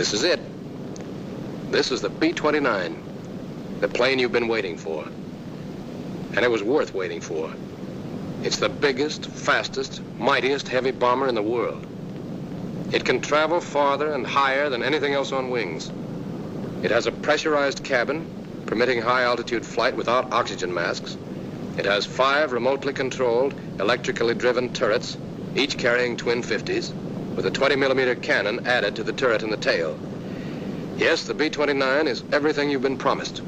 This is it. This is the B-29, the plane you've been waiting for. And it was worth waiting for. It's the biggest, fastest, mightiest heavy bomber in the world. It can travel farther and higher than anything else on wings. It has a pressurized cabin, permitting high-altitude flight without oxygen masks. It has 5 remotely controlled, electrically driven turrets, each carrying twin 50s, with a 20-millimeter cannon added to the turret in the tail. Yes, the B-29 is everything you've been promised.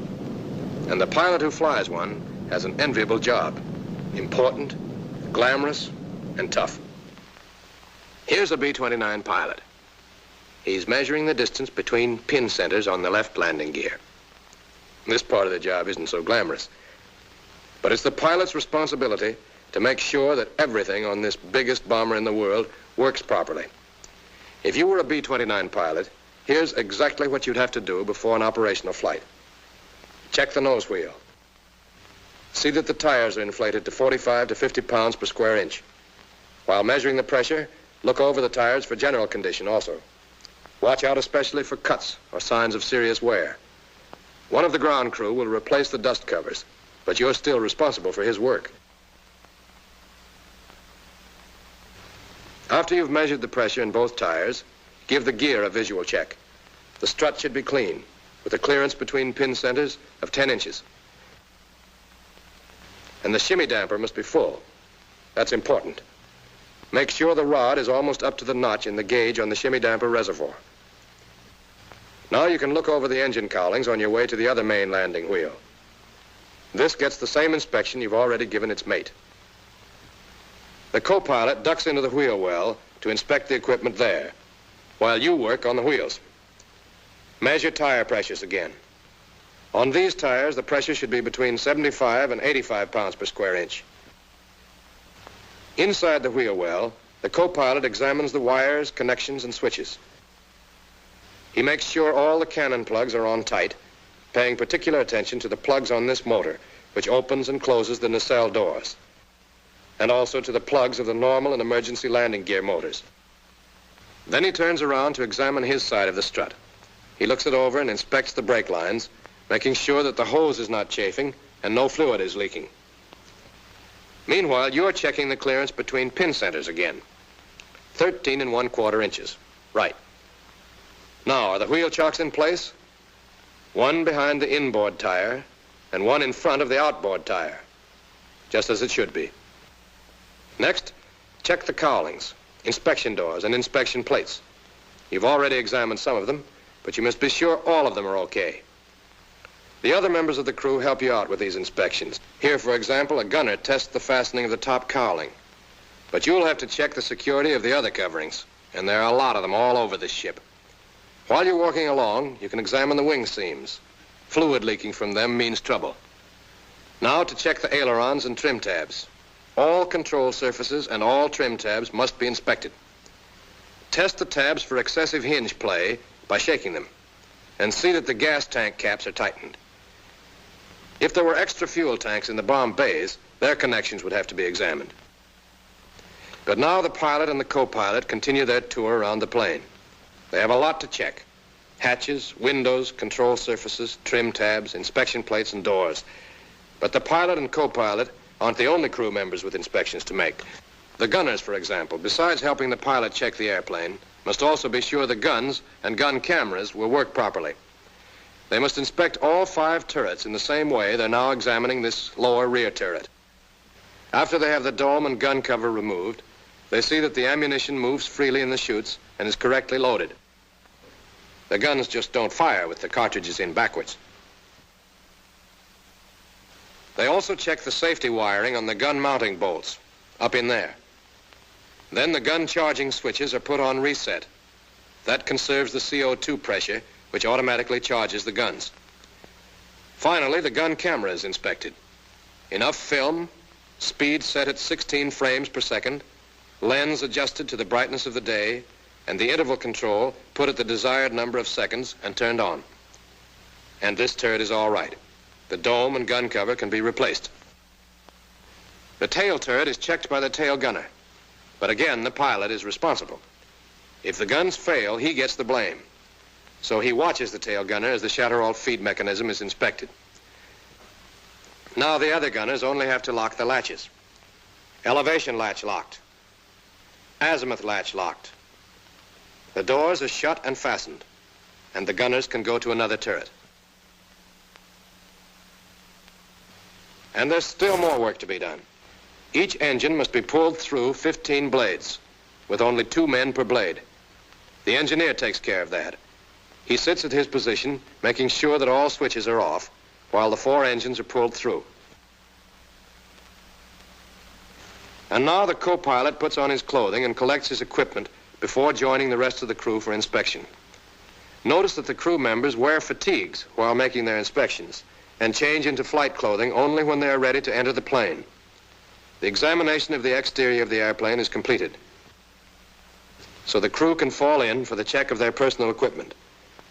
And the pilot who flies one has an enviable job. Important, glamorous, and tough. Here's a B-29 pilot. He's measuring the distance between pin centers on the left landing gear. This part of the job isn't so glamorous. But it's the pilot's responsibility to make sure that everything on this biggest bomber in the world works properly. If you were a B-29 pilot, here's exactly what you'd have to do before an operational flight. Check the nose wheel. See that the tires are inflated to 45 to 50 pounds per square inch. While measuring the pressure, look over the tires for general condition also. Watch out especially for cuts or signs of serious wear. One of the ground crew will replace the dust covers, but you're still responsible for his work. After you've measured the pressure in both tires, give the gear a visual check. The strut should be clean, with a clearance between pin centers of 10 inches. And the shimmy damper must be full. That's important. Make sure the rod is almost up to the notch in the gauge on the shimmy damper reservoir. Now you can look over the engine cowlings on your way to the other main landing wheel. This gets the same inspection you've already given its mate. The co-pilot ducks into the wheel well to inspect the equipment there, while you work on the wheels. Measure tire pressures again. On these tires, the pressure should be between 75 and 85 pounds per square inch. Inside the wheel well, the co-pilot examines the wires, connections, and switches. He makes sure all the cannon plugs are on tight, paying particular attention to the plugs on this motor, which opens and closes the nacelle doors, and also to the plugs of the normal and emergency landing gear motors. Then he turns around to examine his side of the strut. He looks it over and inspects the brake lines, making sure that the hose is not chafing and no fluid is leaking. Meanwhile, you're checking the clearance between pin centers again. 13 1/4 inches. Right. Now, are the wheel chocks in place? One behind the inboard tire and one in front of the outboard tire, just as it should be. Next, check the cowlings, inspection doors, and inspection plates. You've already examined some of them, but you must be sure all of them are okay. The other members of the crew help you out with these inspections. Here, for example, a gunner tests the fastening of the top cowling. But you'll have to check the security of the other coverings, and there are a lot of them all over this ship. While you're walking along, you can examine the wing seams. Fluid leaking from them means trouble. Now to check the ailerons and trim tabs. All control surfaces and all trim tabs must be inspected. Test the tabs for excessive hinge play by shaking them, and see that the gas tank caps are tightened. If there were extra fuel tanks in the bomb bays, their connections would have to be examined. But now the pilot and the co-pilot continue their tour around the plane. They have a lot to check. Hatches, windows, control surfaces, trim tabs, inspection plates, and doors. But the pilot and co-pilot aren't the only crew members with inspections to make. The gunners, for example, besides helping the pilot check the airplane, must also be sure the guns and gun cameras will work properly. They must inspect all 5 turrets in the same way they're now examining this lower rear turret. After they have the dome and gun cover removed, they see that the ammunition moves freely in the chutes and is correctly loaded. The guns just don't fire with the cartridges in backwards. They also check the safety wiring on the gun mounting bolts, up in there. Then the gun charging switches are put on reset. That conserves the CO2 pressure, which automatically charges the guns. Finally, the gun camera is inspected. Enough film, speed set at 16 frames per second, lens adjusted to the brightness of the day, and the interval control put at the desired number of seconds and turned on. And this turret is all right. The dome and gun cover can be replaced. The tail turret is checked by the tail gunner, but again, the pilot is responsible. If the guns fail, he gets the blame. so he watches the tail gunner as the Shatterall feed mechanism is inspected. Now the other gunners only have to lock the latches. Elevation latch locked. Azimuth latch locked. The doors are shut and fastened, and the gunners can go to another turret. And there's still more work to be done. Each engine must be pulled through 15 blades, with only 2 men per blade. The engineer takes care of that. He sits at his position, making sure that all switches are off, while the 4 engines are pulled through. And now the co-pilot puts on his clothing and collects his equipment before joining the rest of the crew for inspection. Notice that the crew members wear fatigues while making their inspections and change into flight clothing only when they are ready to enter the plane. The examination of the exterior of the airplane is completed, so the crew can fall in for the check of their personal equipment.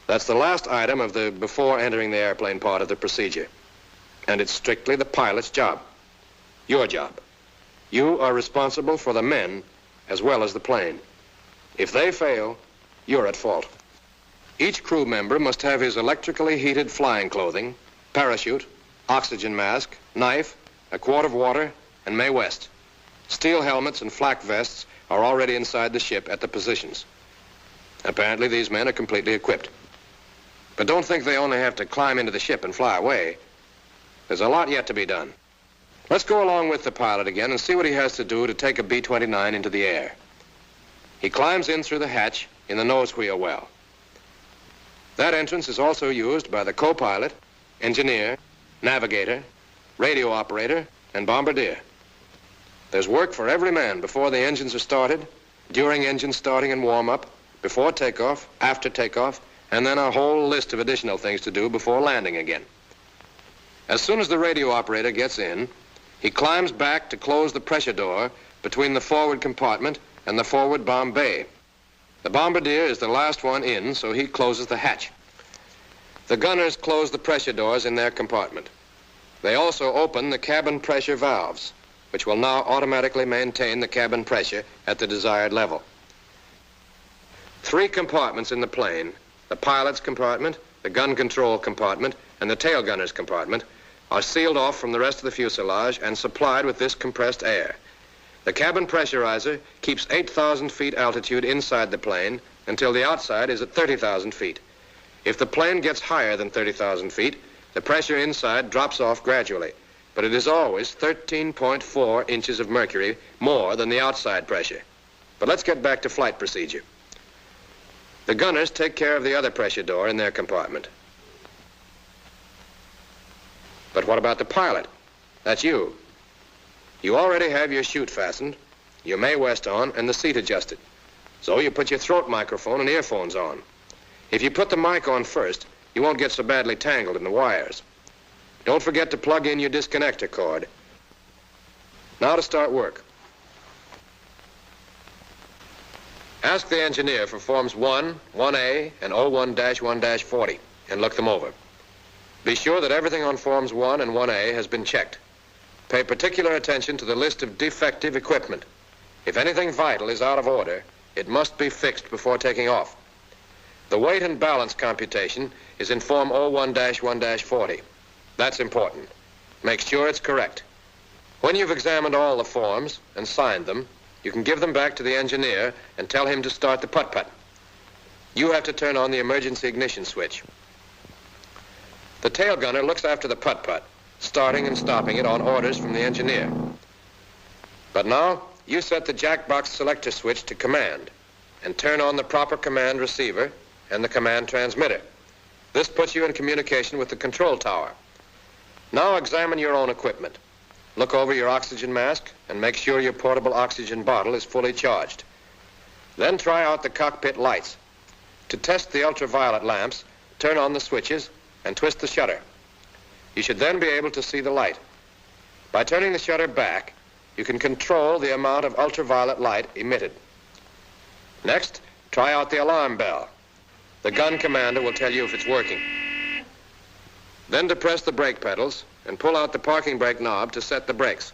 That's the last item of the before entering the airplane part of the procedure. And it's strictly the pilot's job. Your job. You are responsible for the men as well as the plane. If they fail, you're at fault. Each crew member must have his electrically heated flying clothing, parachute, oxygen mask, knife, a quart of water, and Mae West. Steel helmets and flak vests are already inside the ship at the positions. Apparently, these men are completely equipped. But don't think they only have to climb into the ship and fly away. There's a lot yet to be done. Let's go along with the pilot again and see what he has to do to take a B-29 into the air. He climbs in through the hatch in the nose wheel well. That entrance is also used by the co-pilot, engineer, navigator, radio operator, and bombardier. There's work for every man before the engines are started, during engine starting and warm-up, before takeoff, after takeoff, and then a whole list of additional things to do before landing again. As soon as the radio operator gets in, he climbs back to close the pressure door between the forward compartment and the forward bomb bay. The bombardier is the last one in, so he closes the hatch. The gunners close the pressure doors in their compartment. They also open the cabin pressure valves, which will now automatically maintain the cabin pressure at the desired level. 3 compartments in the plane, the pilot's compartment, the gun control compartment, and the tail gunner's compartment, are sealed off from the rest of the fuselage and supplied with this compressed air. The cabin pressurizer keeps 8,000 feet altitude inside the plane until the outside is at 30,000 feet. If the plane gets higher than 30,000 feet, the pressure inside drops off gradually, but it is always 13.4 inches of mercury more than the outside pressure. But let's get back to flight procedure. The gunners take care of the other pressure door in their compartment. But what about the pilot? That's you. You already have your chute fastened, your Mae West on, and the seat adjusted. So you put your throat microphone and earphones on. If you put the mic on first, you won't get so badly tangled in the wires. Don't forget to plug in your disconnector cord. Now to start work. Ask the engineer for forms 1, 1A, and 01-1-40, and look them over. Be sure that everything on forms 1 and 1A has been checked. Pay particular attention to the list of defective equipment. If anything vital is out of order, it must be fixed before taking off. The weight and balance computation is in form 01-1-40. That's important. Make sure it's correct. When you've examined all the forms and signed them, you can give them back to the engineer and tell him to start the putt-putt. You have to turn on the emergency ignition switch. The tail gunner looks after the putt-putt, starting and stopping it on orders from the engineer. But now, you set the jackbox selector switch to command and turn on the proper command receiver and the command transmitter. This puts you in communication with the control tower. Now examine your own equipment. Look over your oxygen mask and make sure your portable oxygen bottle is fully charged. Then try out the cockpit lights. To test the ultraviolet lamps, turn on the switches and twist the shutter. You should then be able to see the light. By turning the shutter back, you can control the amount of ultraviolet light emitted. Next, try out the alarm bell. The gun commander will tell you if it's working. Then depress the brake pedals and pull out the parking brake knob to set the brakes.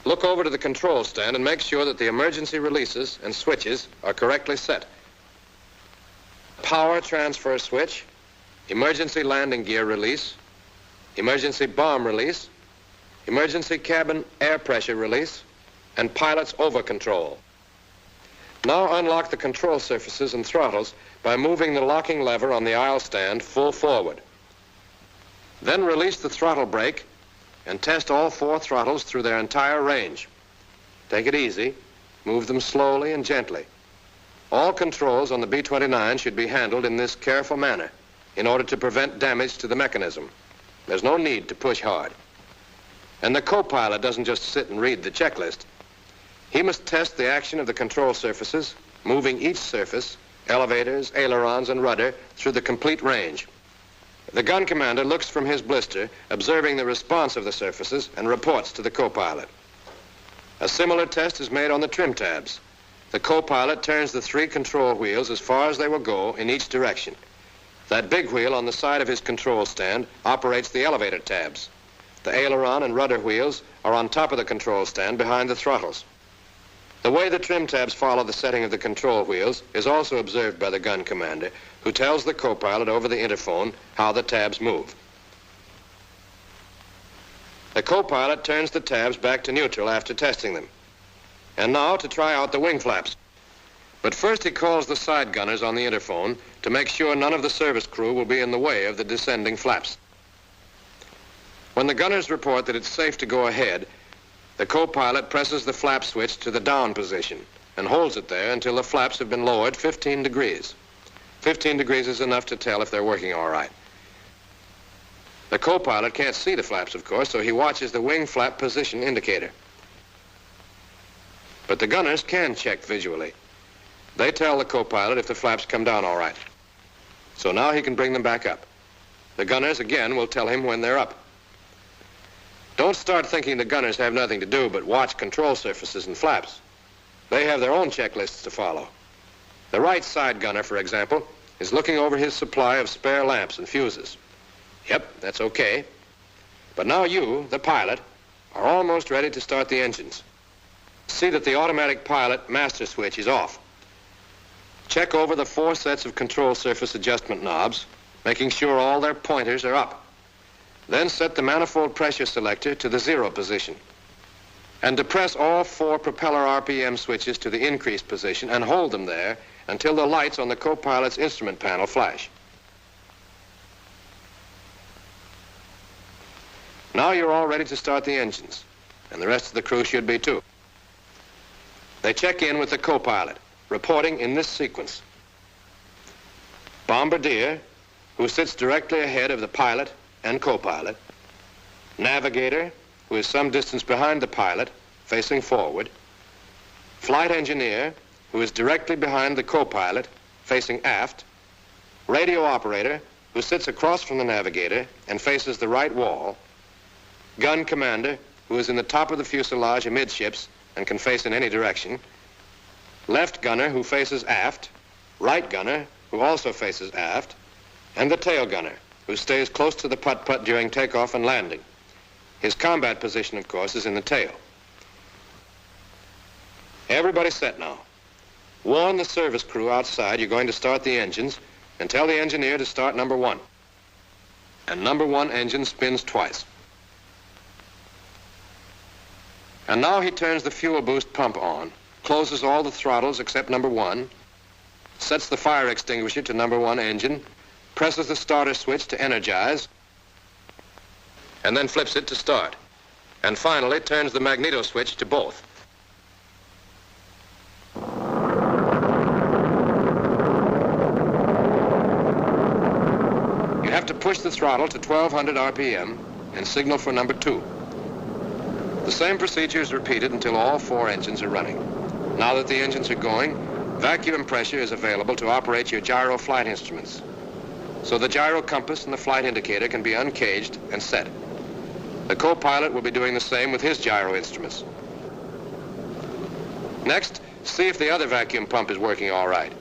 Look over to the control stand and make sure that the emergency releases and switches are correctly set. power transfer switch, emergency landing gear release, emergency bomb release, emergency cabin air pressure release, and pilot's over control. Now unlock the control surfaces and throttles by moving the locking lever on the aisle stand full forward. Then release the throttle brake and test all 4 throttles through their entire range. Take it easy. Move them slowly and gently. All controls on the B-29 should be handled in this careful manner in order to prevent damage to the mechanism. There's no need to push hard. And the co-pilot doesn't just sit and read the checklist. He must test the action of the control surfaces, moving each surface, elevators, ailerons, and rudder, through the complete range. The gun commander looks from his blister, observing the response of the surfaces, and reports to the co-pilot. A similar test is made on the trim tabs. The co-pilot turns the 3 control wheels as far as they will go in each direction. That big wheel on the side of his control stand operates the elevator tabs. The aileron and rudder wheels are on top of the control stand behind the throttles. The way the trim tabs follow the setting of the control wheels is also observed by the gun commander, who tells the co-pilot over the interphone how the tabs move. The co-pilot turns the tabs back to neutral after testing them. And now to try out the wing flaps. But first he calls the side gunners on the interphone to make sure none of the service crew will be in the way of the descending flaps. When the gunners report that it's safe to go ahead, the co-pilot presses the flap switch to the down position and holds it there until the flaps have been lowered 15 degrees. 15 degrees is enough to tell if they're working all right. The co-pilot can't see the flaps, of course, so he watches the wing flap position indicator. But the gunners can check visually. They tell the co-pilot if the flaps come down all right. So now he can bring them back up. The gunners, again, will tell him when they're up. Don't start thinking the gunners have nothing to do but watch control surfaces and flaps. They have their own checklists to follow. The right side gunner, for example, is looking over his supply of spare lamps and fuses. Yep, that's okay. But now you, the pilot, are almost ready to start the engines. See that the automatic pilot master switch is off. Check over the 4 sets of control surface adjustment knobs, making sure all their pointers are up. Then set the manifold pressure selector to the 0 position. And depress all 4 propeller RPM switches to the increased position and hold them there until the lights on the co-pilot's instrument panel flash. Now you're all ready to start the engines, and the rest of the crew should be too. They check in with the co-pilot, reporting in this sequence. Bombardier, who sits directly ahead of the pilot and co-pilot. Navigator, who is some distance behind the pilot, facing forward. Flight engineer, who is directly behind the co-pilot, facing aft. Radio operator, who sits across from the navigator and faces the right wall. Gun commander, who is in the top of the fuselage amidships and can face in any direction. Left gunner, who faces aft. Right gunner, who also faces aft. And the tail gunner, who stays close to the putt-putt during takeoff and landing. His combat position, of course, is in the tail. Everybody's set now. Warn the service crew outside you're going to start the engines and tell the engineer to start number 1. And number 1 engine spins twice. And now he turns the fuel boost pump on, closes all the throttles except number 1, sets the fire extinguisher to number 1 engine, presses the starter switch to energize, and then flips it to start. And finally turns the magneto switch to both. You have to push the throttle to 1200 RPM and signal for number 2. The same procedure is repeated until all 4 engines are running. Now that the engines are going, vacuum pressure is available to operate your gyro flight instruments. So the gyro compass and the flight indicator can be uncaged and set. The co-pilot will be doing the same with his gyro instruments. Next, see if the other vacuum pump is working all right.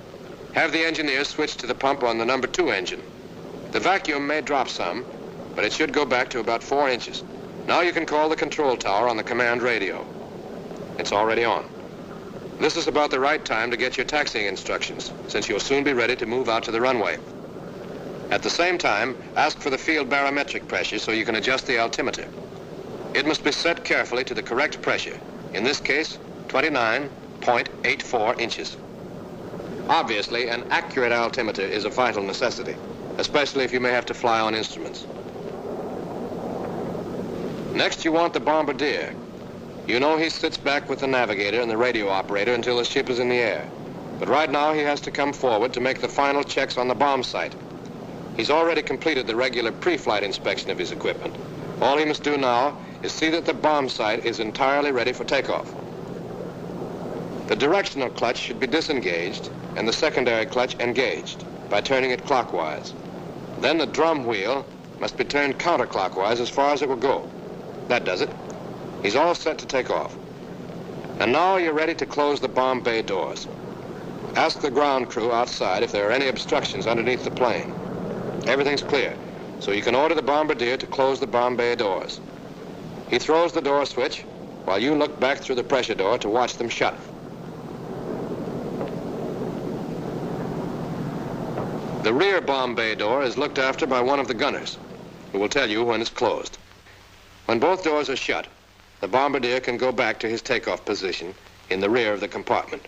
Have the engineer switch to the pump on the number 2 engine. The vacuum may drop some, but it should go back to about 4 inches. Now you can call the control tower on the command radio. It's already on. This is about the right time to get your taxiing instructions, since you'll soon be ready to move out to the runway. At the same time, ask for the field barometric pressure so you can adjust the altimeter. It must be set carefully to the correct pressure, in this case, 29.84 inches. Obviously, an accurate altimeter is a vital necessity, especially if you may have to fly on instruments. Next, you want the bombardier. You know he sits back with the navigator and the radio operator until the ship is in the air. But right now, he has to come forward to make the final checks on the bomb sight. He's already completed the regular pre-flight inspection of his equipment. All he must do now is see that the bomb sight is entirely ready for takeoff. The directional clutch should be disengaged and the secondary clutch engaged by turning it clockwise. Then the drum wheel must be turned counterclockwise as far as it will go. That does it. He's all set to take off. And now you're ready to close the bomb bay doors. Ask the ground crew outside if there are any obstructions underneath the plane. Everything's clear, so you can order the bombardier to close the bomb bay doors. He throws the door switch while you look back through the pressure door to watch them shut. The rear bomb bay door is looked after by one of the gunners, who will tell you when it's closed. When both doors are shut, the bombardier can go back to his takeoff position in the rear of the compartment.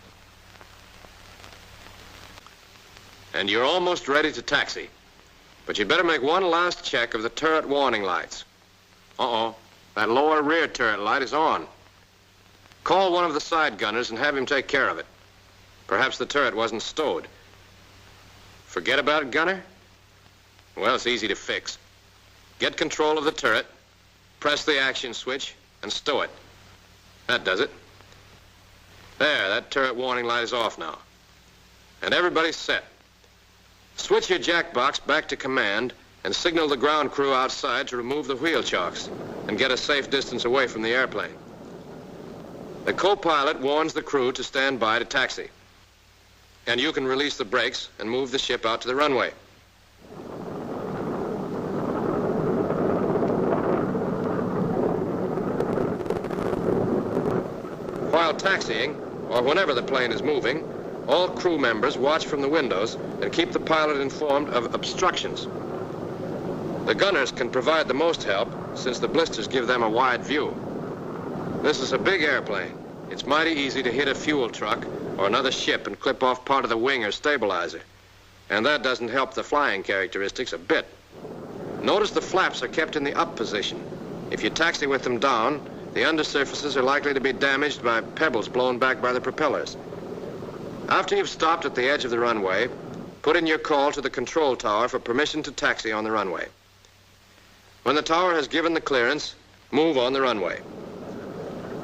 And you're almost ready to taxi. But you'd better make one last check of the turret warning lights. Uh-oh, that lower rear turret light is on. Call one of the side gunners and have him take care of it. Perhaps the turret wasn't stowed. Forget about it, gunner? Well, it's easy to fix. Get control of the turret, press the action switch, and stow it. That does it. There, that turret warning light is off now. And everybody's set. Switch your jack box back to command and signal the ground crew outside to remove the wheel chocks and get a safe distance away from the airplane. The co-pilot warns the crew to stand by to taxi. And you can release the brakes and move the ship out to the runway. While taxiing, or whenever the plane is moving, all crew members watch from the windows and keep the pilot informed of obstructions. The gunners can provide the most help since the blisters give them a wide view. This is a big airplane. It's mighty easy to hit a fuel truck or another ship and clip off part of the wing or stabilizer. And that doesn't help the flying characteristics a bit. Notice the flaps are kept in the up position. If you taxi with them down, the undersurfaces are likely to be damaged by pebbles blown back by the propellers. After you've stopped at the edge of the runway, put in your call to the control tower for permission to taxi on the runway. When the tower has given the clearance, move on the runway.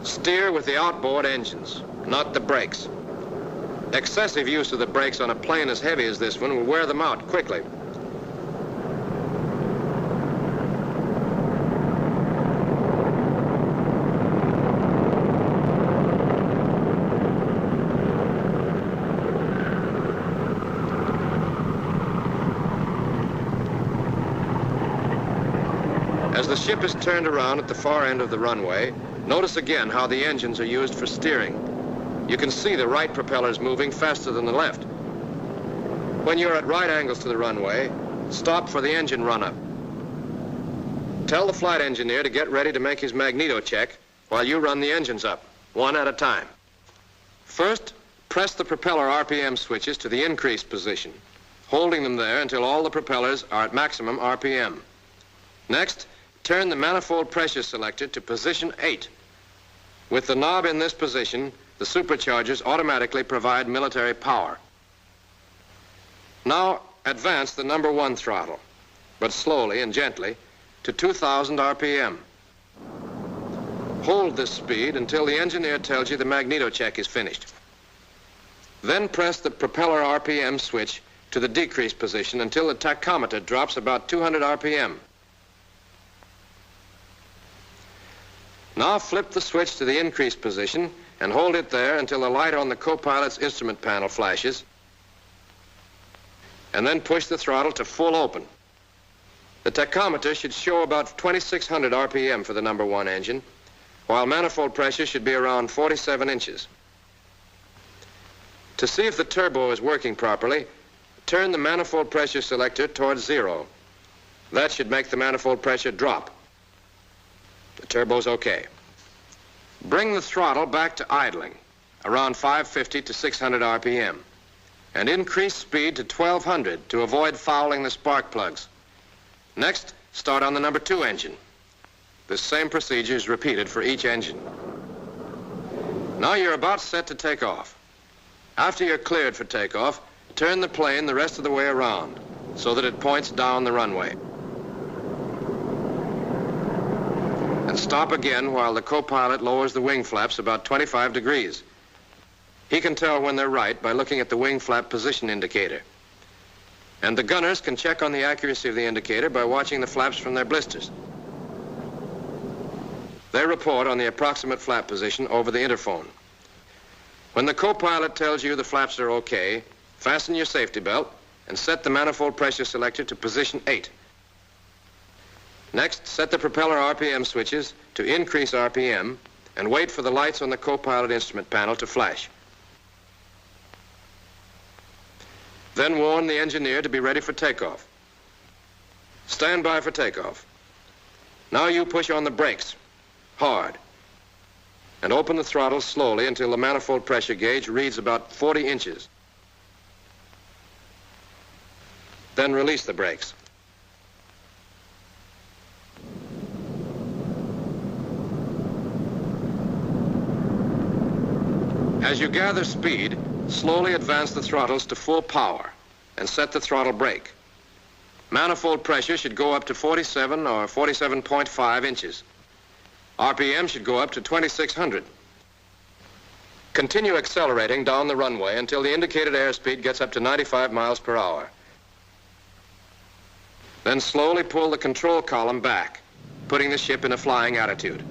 Steer with the outboard engines, not the brakes. Excessive use of the brakes on a plane as heavy as this one will wear them out quickly. As the ship is turned around at the far end of the runway, notice again how the engines are used for steering. You can see the right propellers moving faster than the left. When you're at right angles to the runway, stop for the engine run-up. Tell the flight engineer to get ready to make his magneto check while you run the engines up, one at a time. First, press the propeller RPM switches to the increase position, holding them there until all the propellers are at maximum RPM. Next, turn the manifold pressure selector to position 8. With the knob in this position, the superchargers automatically provide military power. Now, advance the number 1 throttle, but slowly and gently, to 2,000 RPM. Hold this speed until the engineer tells you the magneto check is finished. Then press the propeller RPM switch to the decrease position until the tachometer drops about 200 RPM. Now flip the switch to the increase position and hold it there until the light on the co-pilot's instrument panel flashes, and then push the throttle to full open. The tachometer should show about 2,600 RPM for the number 1 engine, while manifold pressure should be around 47 inches. To see if the turbo is working properly, turn the manifold pressure selector towards 0. That should make the manifold pressure drop. The turbo's okay. Bring the throttle back to idling, around 550 to 600 RPM, and increase speed to 1200 to avoid fouling the spark plugs. Next, start on the number 2 engine. This same procedure is repeated for each engine. Now you're about set to take off. After you're cleared for takeoff, turn the plane the rest of the way around so that it points down the runway. And stop again while the co-pilot lowers the wing flaps about 25 degrees. He can tell when they're right by looking at the wing flap position indicator. And the gunners can check on the accuracy of the indicator by watching the flaps from their blisters. They report on the approximate flap position over the interphone. When the co-pilot tells you the flaps are okay, fasten your safety belt and set the manifold pressure selector to position 8. Next, set the propeller RPM switches to increase RPM and wait for the lights on the co-pilot instrument panel to flash. Then warn the engineer to be ready for takeoff. Stand by for takeoff. Now you push on the brakes, hard, and open the throttle slowly until the manifold pressure gauge reads about 40 inches. Then release the brakes. As you gather speed, slowly advance the throttles to full power and set the throttle brake. Manifold pressure should go up to 47 or 47.5 inches. RPM should go up to 2600. Continue accelerating down the runway until the indicated airspeed gets up to 95 miles per hour. Then slowly pull the control column back, putting the ship in a flying attitude.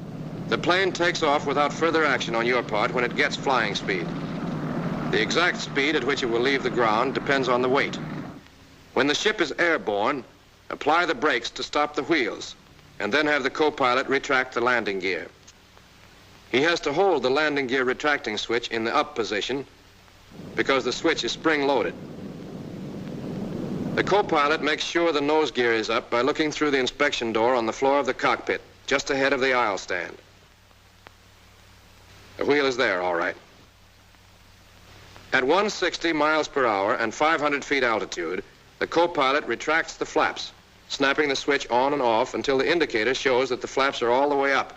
The plane takes off without further action on your part when it gets flying speed. The exact speed at which it will leave the ground depends on the weight. When the ship is airborne, apply the brakes to stop the wheels, and then have the co-pilot retract the landing gear. He has to hold the landing gear retracting switch in the up position because the switch is spring-loaded. The co-pilot makes sure the nose gear is up by looking through the inspection door on the floor of the cockpit, just ahead of the aisle stand. The wheel is there, all right. At 160 miles per hour and 500 feet altitude, the co-pilot retracts the flaps, snapping the switch on and off until the indicator shows that the flaps are all the way up.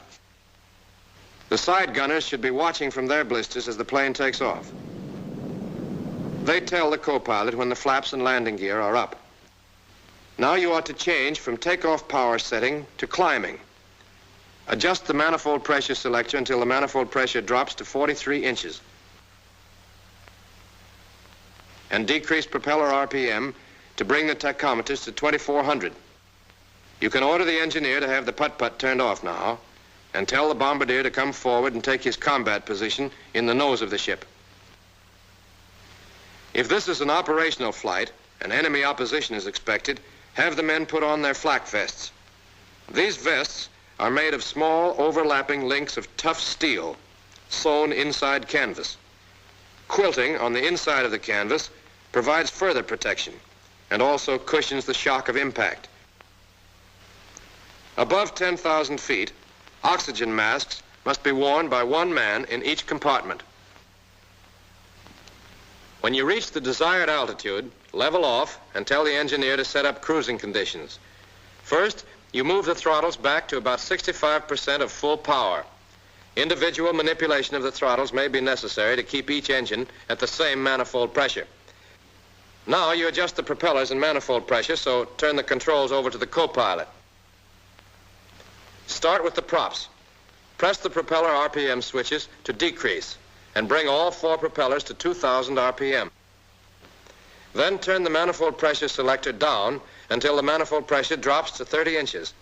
The side gunners should be watching from their blisters as the plane takes off. They tell the co-pilot when the flaps and landing gear are up. Now you ought to change from takeoff power setting to climbing. Adjust the manifold pressure selector until the manifold pressure drops to 43 inches. And decrease propeller RPM to bring the tachometers to 2400. You can order the engineer to have the putt-putt turned off now and tell the bombardier to come forward and take his combat position in the nose of the ship. If this is an operational flight and enemy opposition is expected, have the men put on their flak vests. These vests are made of small overlapping links of tough steel sewn inside canvas. Quilting on the inside of the canvas provides further protection and also cushions the shock of impact. Above 10,000 feet, oxygen masks must be worn by one man in each compartment. When you reach the desired altitude, level off and tell the engineer to set up cruising conditions. First, you move the throttles back to about 65% of full power. Individual manipulation of the throttles may be necessary to keep each engine at the same manifold pressure. Now you adjust the propellers and manifold pressure, so turn the controls over to the co-pilot. Start with the props. Press the propeller RPM switches to decrease and bring all 4 propellers to 2,000 RPM. Then turn the manifold pressure selector down until the manifold pressure drops to 30 inches.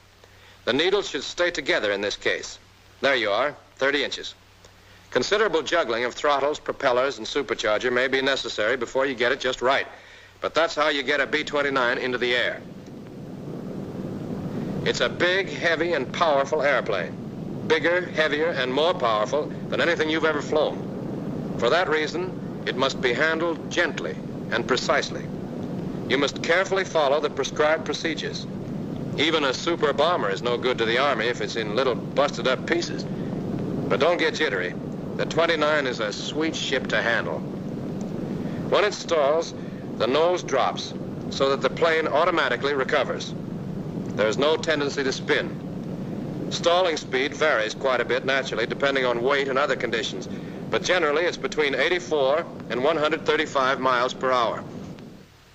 The needles should stay together in this case. There you are, 30 inches. Considerable juggling of throttles, propellers, and supercharger may be necessary before you get it just right, but that's how you get a B-29 into the air. It's a big, heavy, and powerful airplane. Bigger, heavier, and more powerful than anything you've ever flown. For that reason, it must be handled gently and precisely. You must carefully follow the prescribed procedures. Even a super bomber is no good to the Army if it's in little busted up pieces. But don't get jittery. The 29 is a sweet ship to handle. When it stalls, the nose drops so that the plane automatically recovers. There's no tendency to spin. Stalling speed varies quite a bit naturally depending on weight and other conditions, but generally it's between 84 and 135 miles per hour.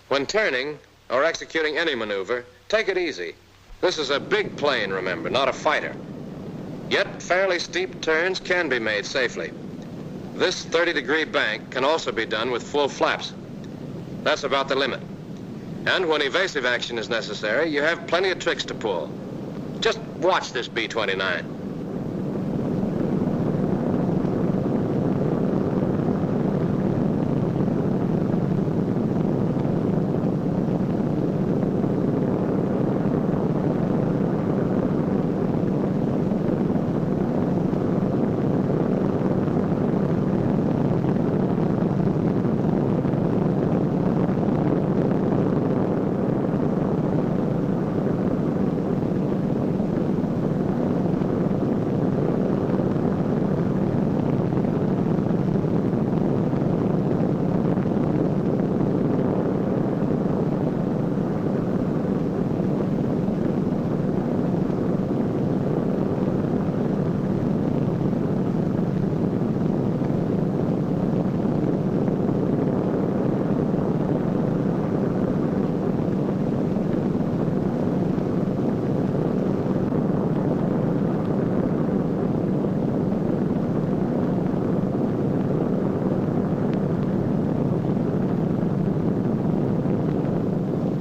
When turning or executing any maneuver, take it easy. This is a big plane, remember, not a fighter. Yet fairly steep turns can be made safely. This 30-degree bank can also be done with full flaps. That's about the limit. And when evasive action is necessary, you have plenty of tricks to pull. Just watch this B-29.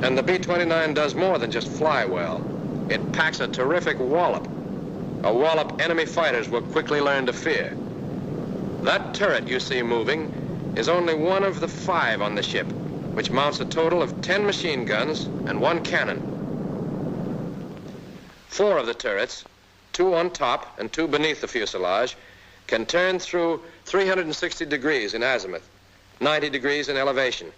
And the B-29 does more than just fly well. It packs a terrific wallop. A wallop enemy fighters will quickly learn to fear. That turret you see moving is only one of the 5 on the ship, which mounts a total of 10 machine guns and 1 cannon. 4 of the turrets, 2 on top and 2 beneath the fuselage, can turn through 360 degrees in azimuth, 90 degrees in elevation.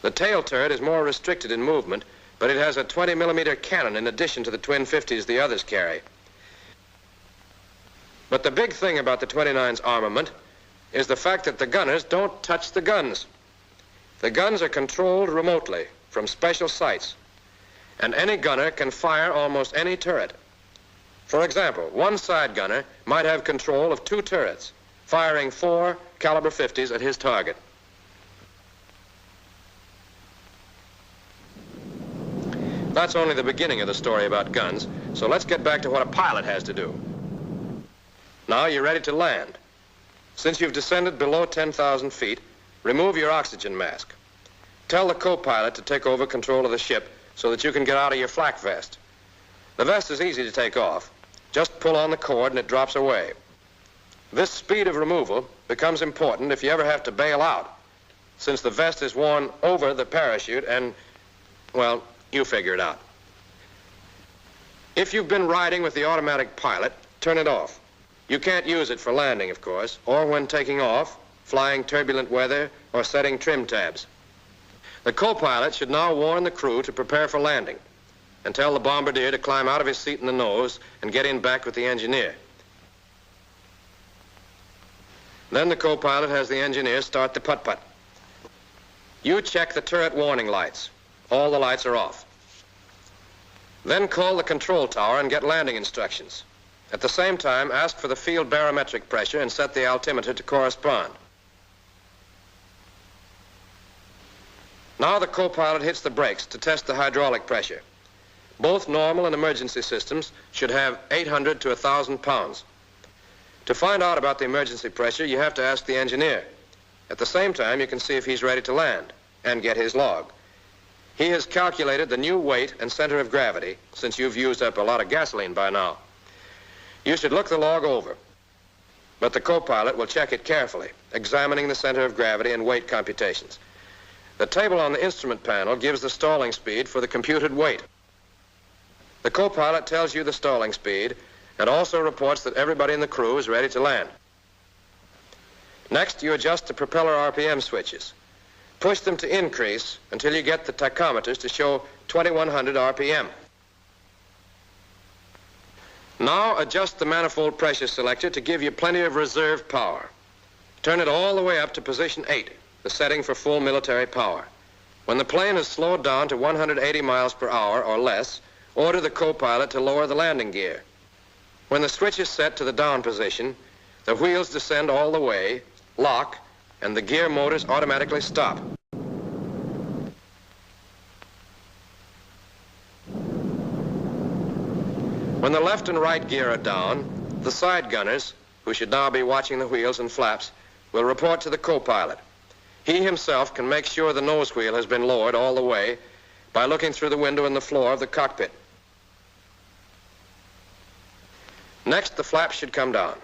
The tail turret is more restricted in movement, but it has a 20-millimeter cannon in addition to the twin 50s the others carry. But the big thing about the 29's armament is the fact that the gunners don't touch the guns. The guns are controlled remotely from special sights, and any gunner can fire almost any turret. For example, one side gunner might have control of 2 turrets, firing 4 caliber 50s at his target. That's only the beginning of the story about guns, so let's get back to what a pilot has to do. Now you're ready to land. Since you've descended below 10,000 feet, remove your oxygen mask. Tell the co-pilot to take over control of the ship so that you can get out of your flak vest. The vest is easy to take off. Just pull on the cord and it drops away. This speed of removal becomes important if you ever have to bail out, since the vest is worn over the parachute and, well, you figure it out. If you've been riding with the automatic pilot, turn it off. You can't use it for landing, of course, or when taking off, flying turbulent weather, or setting trim tabs. The co-pilot should now warn the crew to prepare for landing and tell the bombardier to climb out of his seat in the nose and get in back with the engineer. Then the co-pilot has the engineer start the putt-putt. You check the turret warning lights. All the lights are off. Then call the control tower and get landing instructions. At the same time, ask for the field barometric pressure and set the altimeter to correspond. Now the co-pilot hits the brakes to test the hydraulic pressure. Both normal and emergency systems should have 800 to 1,000 pounds. To find out about the emergency pressure, you have to ask the engineer. At the same time, you can see if he's ready to land and get his log. He has calculated the new weight and center of gravity, since you've used up a lot of gasoline by now. You should look the log over, but the co-pilot will check it carefully, examining the center of gravity and weight computations. The table on the instrument panel gives the stalling speed for the computed weight. The co-pilot tells you the stalling speed and also reports that everybody in the crew is ready to land. Next, you adjust the propeller RPM switches. Push them to increase until you get the tachometers to show 2100 RPM. Now adjust the manifold pressure selector to give you plenty of reserve power. Turn it all the way up to position 8, the setting for full military power. When the plane is slowed down to 180 miles per hour or less, order the co-pilot to lower the landing gear. When the switch is set to the down position, the wheels descend all the way, lock, and the gear motors automatically stop. When the left and right gear are down, the side gunners, who should now be watching the wheels and flaps, will report to the co-pilot. He himself can make sure the nose wheel has been lowered all the way by looking through the window in the floor of the cockpit. Next, the flaps should come down.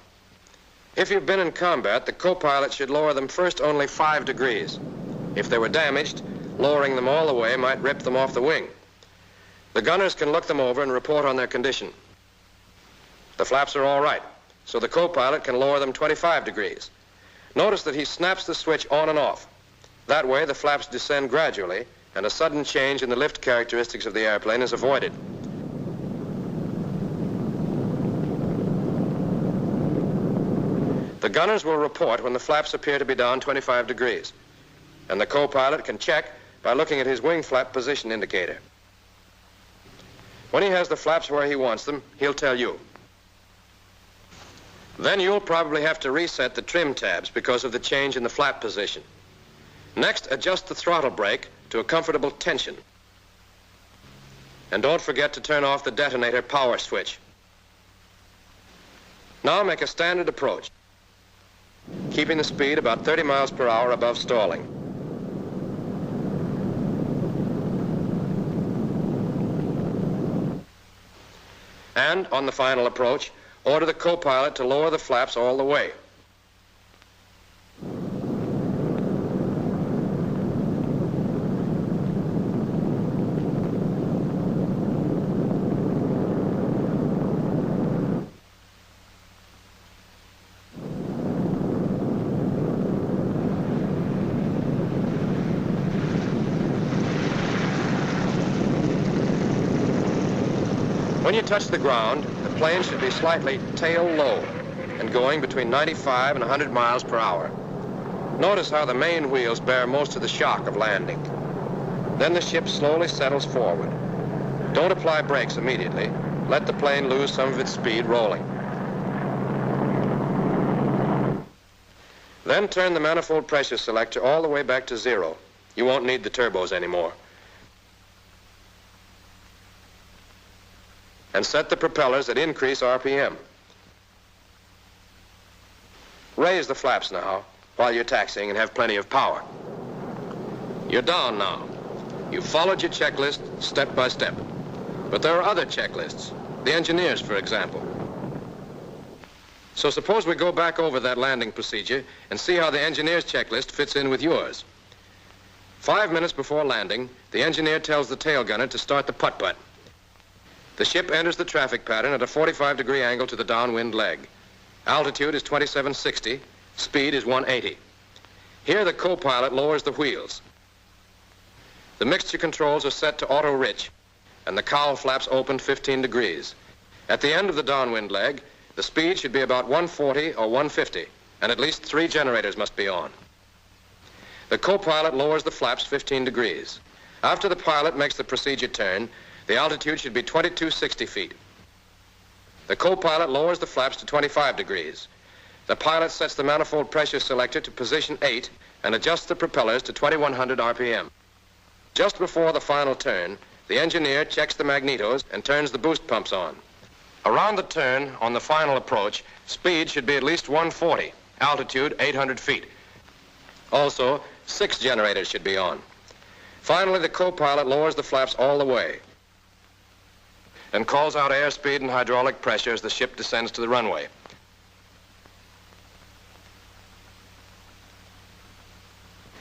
If you've been in combat, the co-pilot should lower them first only 5 degrees. If they were damaged, lowering them all the way might rip them off the wing. The gunners can look them over and report on their condition. The flaps are all right, so the co-pilot can lower them 25 degrees. Notice that he snaps the switch on and off. That way, the flaps descend gradually, and a sudden change in the lift characteristics of the airplane is avoided. The gunners will report when the flaps appear to be down 25 degrees, and the co-pilot can check by looking at his wing flap position indicator. When he has the flaps where he wants them, he'll tell you. Then you'll probably have to reset the trim tabs because of the change in the flap position. Next, adjust the throttle brake to a comfortable tension. And don't forget to turn off the detonator power switch. Now make a standard approach, keeping the speed about 30 miles per hour above stalling. And on the final approach, order the co-pilot to lower the flaps all the way. When you touch the ground, the plane should be slightly tail low and going between 95 and 100 miles per hour. Notice how the main wheels bear most of the shock of landing. Then the ship slowly settles forward. Don't apply brakes immediately. Let the plane lose some of its speed rolling. Then turn the manifold pressure selector all the way back to 0. You won't need the turbos anymore. And set the propellers at increase RPM. Raise the flaps now while you're taxiing and have plenty of power. You're down now. You've followed your checklist step by step. But there are other checklists, the engineers, for example. So suppose we go back over that landing procedure and see how the engineer's checklist fits in with yours. 5 minutes before landing, the engineer tells the tail gunner to start the putt-putt. The ship enters the traffic pattern at a 45-degree angle to the downwind leg. Altitude is 2760, speed is 180. Here the co-pilot lowers the wheels. The mixture controls are set to auto-rich, and the cowl flaps open 15 degrees. At the end of the downwind leg, the speed should be about 140 or 150, and at least 3 generators must be on. The co-pilot lowers the flaps 15 degrees. After the pilot makes the procedure turn, the altitude should be 2260 feet. The co-pilot lowers the flaps to 25 degrees. The pilot sets the manifold pressure selector to position 8 and adjusts the propellers to 2100 RPM. Just before the final turn, the engineer checks the magnetos and turns the boost pumps on. Around the turn, on the final approach, speed should be at least 140, altitude 800 feet. Also, 6 generators should be on. Finally, the co-pilot lowers the flaps all the way and calls out airspeed and hydraulic pressure as the ship descends to the runway.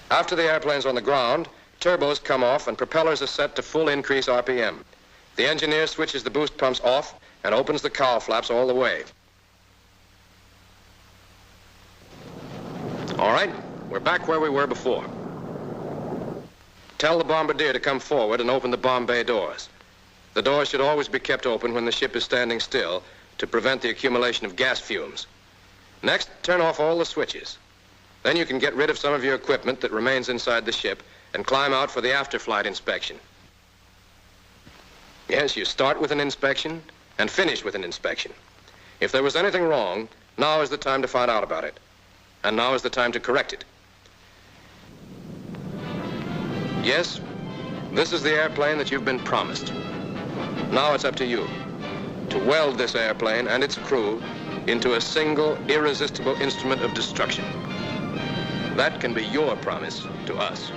After the airplane's on the ground, turbos come off and propellers are set to full increase RPM. The engineer switches the boost pumps off and opens the cowl flaps all the way. All right, we're back where we were before. Tell the bombardier to come forward and open the bomb bay doors. The doors should always be kept open when the ship is standing still to prevent the accumulation of gas fumes. Next, turn off all the switches. Then you can get rid of some of your equipment that remains inside the ship and climb out for the after-flight inspection. Yes, you start with an inspection and finish with an inspection. If there was anything wrong, now is the time to find out about it. And now is the time to correct it. Yes, this is the airplane that you've been promised. Now it's up to you to weld this airplane and its crew into a single, irresistible instrument of destruction. That can be your promise to us.